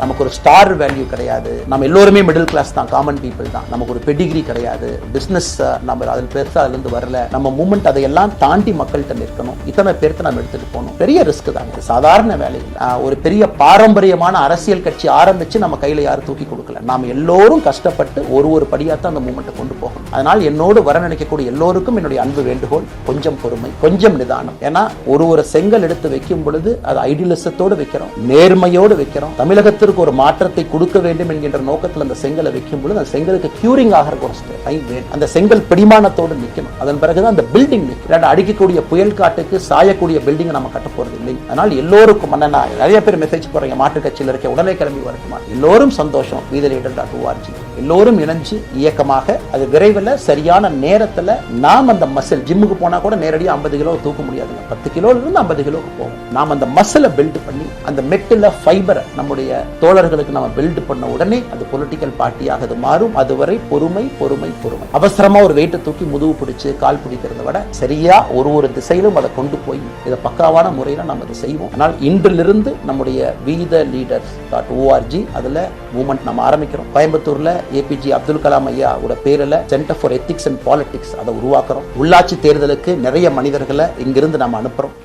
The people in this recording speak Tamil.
நமக்கு ஒரு ஸ்டார் வேல்யூ கிடையாது. நம்ம எல்லோருமே மிடில் கிளாஸ் தான், காமன் பீப்புள் தான். நமக்கு ஒரு பெடிகிரி கிடையாது. பிசினஸ் நம்ம அதில் பெருசா அதுல இருந்து வரல. நம்ம மூமெண்ட் அதையெல்லாம் தாண்டி மக்கள்கிட்ட நிற்கணும். இத்தனை பேர்த்து நம்ம எடுத்துட்டு போகணும். பெரிய ரிஸ்க் தாங்க, சாதாரண வேலை. ஒரு பெரிய பாரம்பரியமான அரசியல் கட்சி ஆரம்பிச்சு நம்ம கையில யாரும் தூக்கி கொடுக்கல. நாம எல்லோரும் கஷ்டப்பட்டு ஒரு படியாத்தான் அந்த மூமெண்ட்டை கொண்டு போகணும். அதனால் என்னோடு வர நினைக்கக்கூடிய எல்லோருக்கும் என்னுடைய அன்பு வேண்டுகோள், கொஞ்சம் பொறுமை, கொஞ்சம் நிதானம். ஏன்னா ஒரு செங்கல் எடுத்து வைக்கும் பொழுது அது ஐடியலிசத்தோடு வைக்கிறோம், நேர்மையோடு வைக்கிறோம். தமிழகத்தில் ஒரு மாற்றத்தை கொடுக்க வேண்டும் என்கின்ற நோக்கத்தில் அந்த செங்கலை வைக்கும் பொழுது அந்த செங்கலுக்கு கியூரிங் ஆகிற அந்த செங்கல் பிடிமானத்தோடு நிற்கணும். அதன் பிறகுதான் அந்த பில்டிங் நிற்கும். அடிக்கக்கூடிய புயல் காட்டுக்கு சாயக்கூடிய பில்டிங் நம்ம கட்ட போறது இல்லை. அதனால் எல்லோருக்கும் நிறைய பேர் மெசேஜ் போறீங்க, மாற்று கட்சியில் இருக்க உடனே கிளம்பி வரட்டுமா? எல்லோரும் சந்தோஷம். leader.org எல்லோரும் இணைஞ்சு இயக்கமாக அது விரைவில் சரியான நேரத்தில் நாம் அந்த மசில் ஜிம்முக்கு போனா கூட நேரடியாக 50 கிலோ தூக்க முடியாது. 10 கிலோல இருந்து 50 கிலோக்கு போகும். நாம் அந்த மசிலை பில்ட் பண்ணி அந்த மெட்டில் ஃபைபரை நம்முடைய தோழர்களுக்கு நம்ம பில்ட் பண்ண உடனே அது பொலிட்டிக்கல் பார்ட்டியாக அது மாறும். அதுவரை பொறுமை பொறுமை பொறுமை. அவசரமா ஒரு வெயிட்டை தூக்கி முதுகு பிடிச்சு கால் பிடிக்கிறத விட சரியா ஒரு திசையிலும் அதை கொண்டு போய் இதை பக்காவான முறையில் நம்ம அதை செய்வோம். ஆனால் இன்றிலிருந்து நம்முடைய leader.org அதுல மூவ்மெண்ட் நம்ம ஆரம்பிக்கிறோம். கோயம்புத்தூர்ல ஏபிஜே அப்துல் கலாம் ஐயாவோட பேரில் centre for ethics and politics அதை உருவாக்குறோம். உள்ளாட்சி தேர்தலுக்கு நிறைய மனிதர்களை இங்கிருந்து நம்ம அனுப்புறோம்.